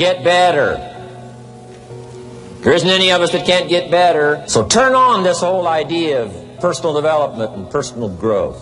Get better. There isn't any of us that can't get better. So turn on this whole idea of personal development and personal growth.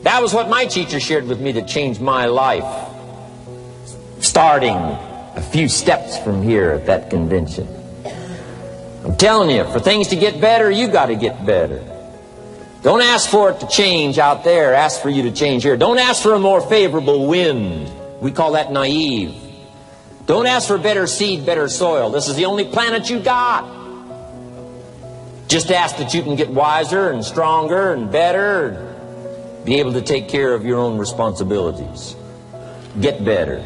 That was what my teacher shared with me that changed my life. Starting a few steps from here at that convention. I'm telling you, for things to get better, you got to get better. Don't ask for it to change out there. Ask for you to change here. Don't ask for a more favorable wind. We call that naive. Don't ask for better seed, better soil. This is the only planet you got. Just ask that you can get wiser and stronger and better and be able to take care of your own responsibilities. Get better.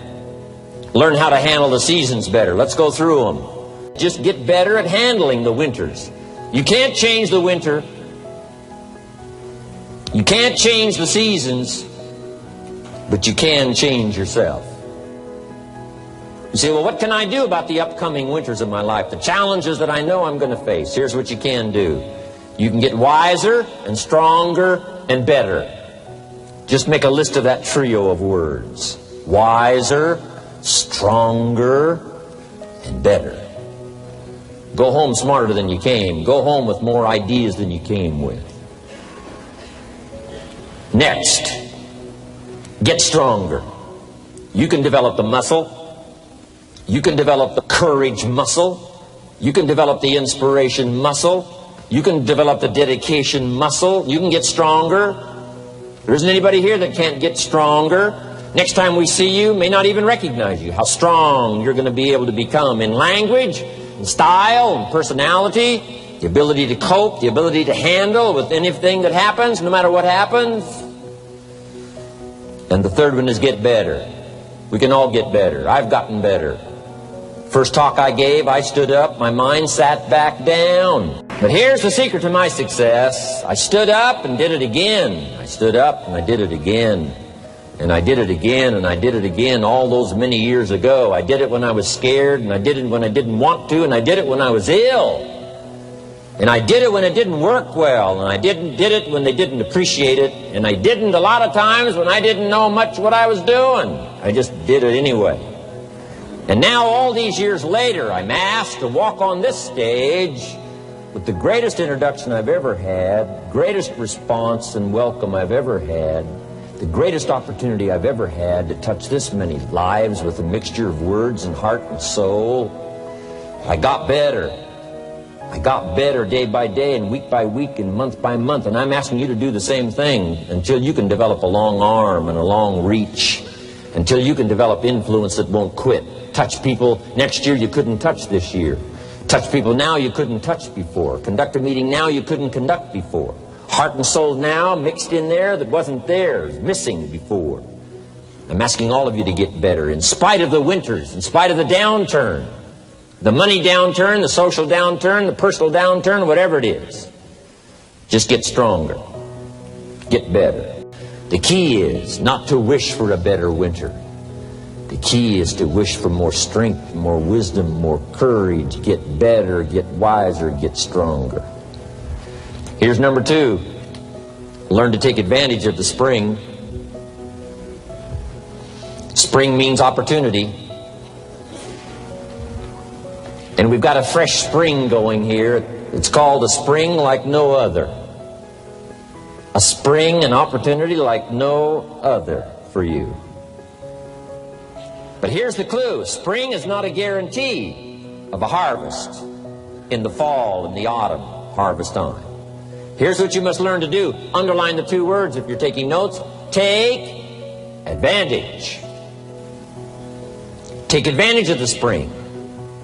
Learn how to handle the seasons better. Let's go through them. Just get better at handling the winters. You can't change the winter. You can't change the seasons, but you can change yourself. You say, well, what can I do about the upcoming winters of my life? The challenges that I know I'm going to face. Here's what you can do. You can get wiser and stronger and better. Just make a list of that trio of words. Wiser, stronger, and better. Go home smarter than you came. Go home with more ideas than you came with. Next, get stronger. You can develop the muscle. You can develop the courage muscle. You can develop the inspiration muscle. You can develop the dedication muscle. You can get stronger. There isn't anybody here that can't get stronger. Next time we see you, may not even recognize you. How strong you're going to be able to become in language, in style, in personality, the ability to cope, the ability to handle with anything that happens, no matter what happens. And the third one is get better. We can all get better. I've gotten better. First talk I gave, I stood up, my mind sat back down. But here's the secret to my success. I stood up and did it again. I stood up and I did it again. And I did it again and I did it again all those many years ago. I did it when I was scared, and I did it when I didn't want to, and I did it when I was ill. And I did it when it didn't work well, and I did it when they didn't appreciate it, and I didn't a lot of times when I didn't know much what I was doing. I just did it anyway. And now all these years later, I'm asked to walk on this stage with the greatest introduction I've ever had, greatest response and welcome I've ever had, the greatest opportunity I've ever had to touch this many lives with a mixture of words and heart and soul. I got better. I got better day by day and week by week and month by month, and I'm asking you to do the same thing until you can develop a long arm and a long reach, until you can develop influence that won't quit. Touch people next year you couldn't touch this year. Touch people now you couldn't touch before. Conduct a meeting now you couldn't conduct before. Heart and soul now mixed in there that wasn't there, missing before. I'm asking all of you to get better in spite of the winters, in spite of the downturn. The money downturn, the social downturn, the personal downturn, whatever it is. Just get stronger. Get better. The key is not to wish for a better winter. The key is to wish for more strength, more wisdom, more courage. Get better, get wiser, get stronger. Here's number 2. Learn to take advantage of the spring. Spring means opportunity. And we've got a fresh spring going here. It's called a spring like no other. A spring, an opportunity like no other for you. But here's the clue. Spring is not a guarantee of a harvest in the fall and the autumn harvest time. Here's what you must learn to do. Underline the 2 words if you're taking notes. Take advantage. Take advantage of the spring.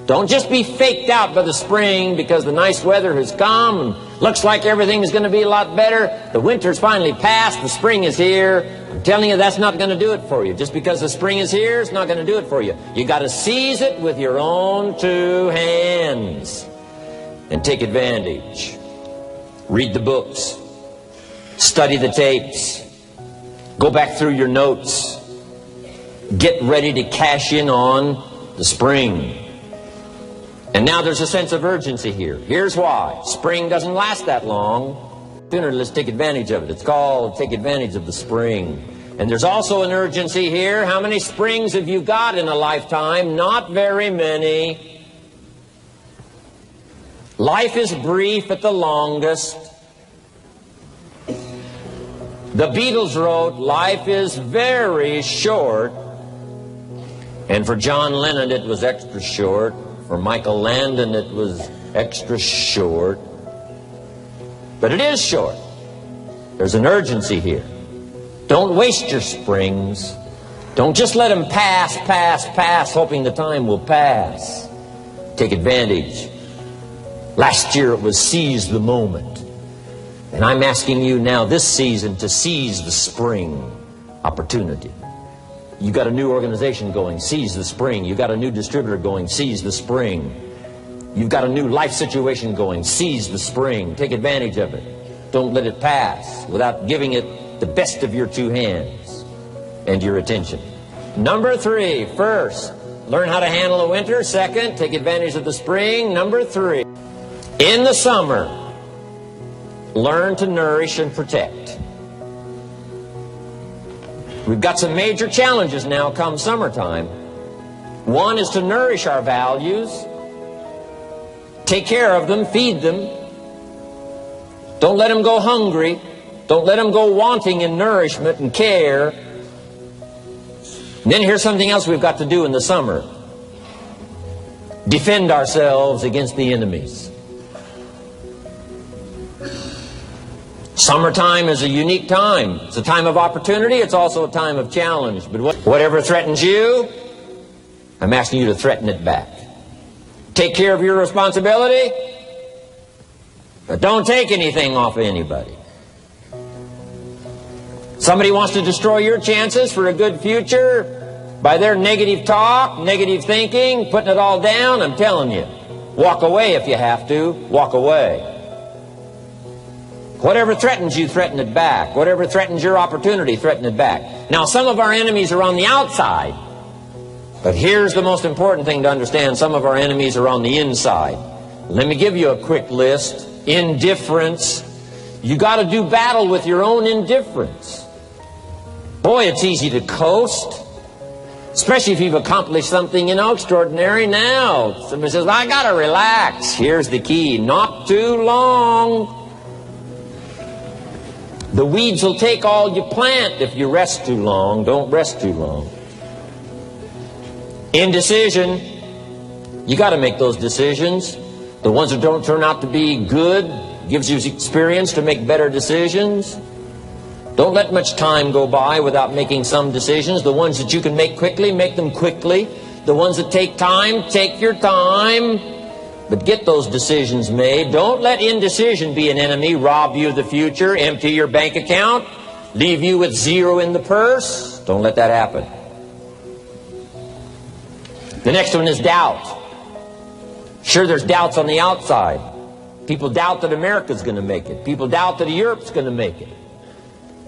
Don't just be faked out by the spring because the nice weather has come and looks like everything is going to be a lot better. The winter's finally passed. The spring is here. I'm telling you, that's not going to do it for you. Just because the spring is here, it's not going to do it for you. You got to seize it with your own 2 hands and take advantage. Read the books. Study the tapes. Go back through your notes. Get ready to cash in on the spring. And now there's a sense of urgency here. Here's why. Spring doesn't last that long. Sooner, let's take advantage of it. It's called take advantage of the spring. And there's also an urgency here. How many springs have you got in a lifetime? Not very many. Life is brief at the longest. The Beatles wrote, life is very short. And for John Lennon, it was extra short. For Michael Landon, it was extra short. But it is short. There's an urgency here. Don't waste your springs. Don't just let them pass, hoping the time will pass. Take advantage. Last year it was seize the moment. And I'm asking you now this season to seize the spring opportunity. You got a new organization going, seize the spring. You got a new distributor going, seize the spring. You've got a new life situation going, seize the spring. Take advantage of it. Don't let it pass without giving it the best of your two hands and your attention. Number 3, first, learn how to handle the winter. Second, take advantage of the spring. Number 3, in the summer, learn to nourish and protect. We've got some major challenges now come summertime. One is to nourish our values, take care of them, feed them. Don't let them go hungry. Don't let them go wanting in nourishment and care. And then here's something else we've got to do in the summer. Defend ourselves against the enemies. Summertime is a unique time. It's a time of opportunity. It's also a time of challenge. But whatever threatens you, I'm asking you to threaten it back. Take care of your responsibility, but don't take anything off of anybody. Somebody wants to destroy your chances for a good future by their negative talk, negative thinking, putting it all down. I'm telling you, walk away if you have to. Walk away. Whatever threatens you, threaten it back. Whatever threatens your opportunity, threaten it back. Now, some of our enemies are on the outside, but here's the most important thing to understand. Some of our enemies are on the inside. Let me give you a quick list. Indifference. You got to do battle with your own indifference. Boy, it's easy to coast, especially if you've accomplished something, extraordinary. Now, somebody says, I got to relax. Here's the key. Not too long. The weeds will take all you plant if you rest too long. Don't rest too long. Indecision. You got to make those decisions. The ones that don't turn out to be good gives you experience to make better decisions. Don't let much time go by without making some decisions. The ones that you can make quickly, make them quickly. The ones that take time, take your time. But get those decisions made. Don't let indecision be an enemy, rob you of the future, empty your bank account, leave you with zero in the purse. Don't let that happen. The next one is doubt. Sure, there's doubts on the outside. People doubt that America's going to make it. People doubt that Europe's going to make it.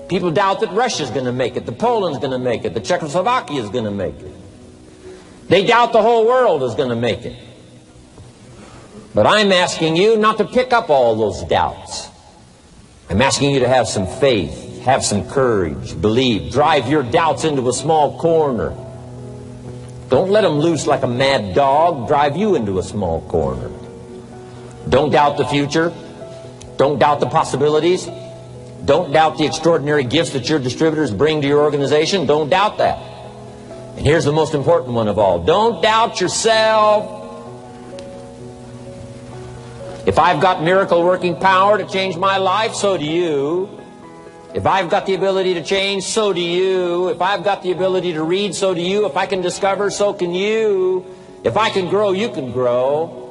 People doubt that Russia's going to make it, that Poland's going to make it, that Czechoslovakia's going to make it. They doubt the whole world is going to make it. But I'm asking you not to pick up all those doubts. I'm asking you to have some faith, have some courage, believe, drive your doubts into a small corner. Don't let them loose like a mad dog, drive you into a small corner. Don't doubt the future. Don't doubt the possibilities. Don't doubt the extraordinary gifts that your distributors bring to your organization. Don't doubt that. And here's the most important one of all. Don't doubt yourself. If I've got miracle working power to change my life, so do you. If I've got the ability to change, so do you. If I've got the ability to read, so do you. If I can discover, so can you. If I can grow, you can grow.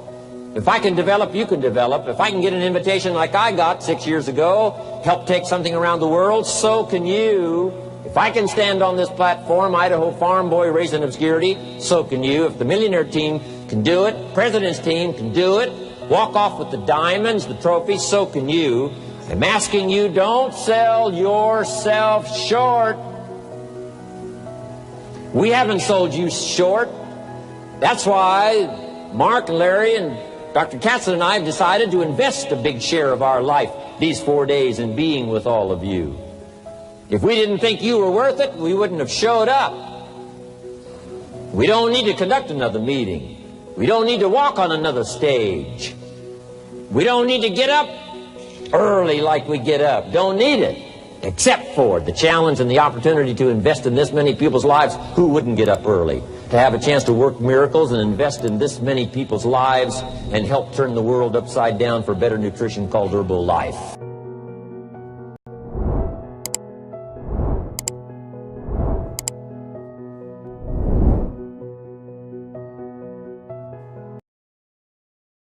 If I can develop, you can develop. If I can get an invitation like I got 6 years ago, help take something around the world, so can you. If I can stand on this platform, Idaho farm boy raised in obscurity, so can you. If the millionaire team can do it, president's team can do it, walk off with the diamonds, the trophies, so can you. I'm asking you, don't sell yourself short. We haven't sold you short. That's why Mark and Larry and Dr. Katzen and I have decided to invest a big share of our life these 4 days in being with all of you. If we didn't think you were worth it, we wouldn't have showed up. We don't need to conduct another meeting. We don't need to walk on another stage. We don't need to get up early like we get up. Don't need it. Except for the challenge and the opportunity to invest in this many people's lives. Who wouldn't get up early? To have a chance to work miracles and invest in this many people's lives and help turn the world upside down for better nutrition called Herbalife.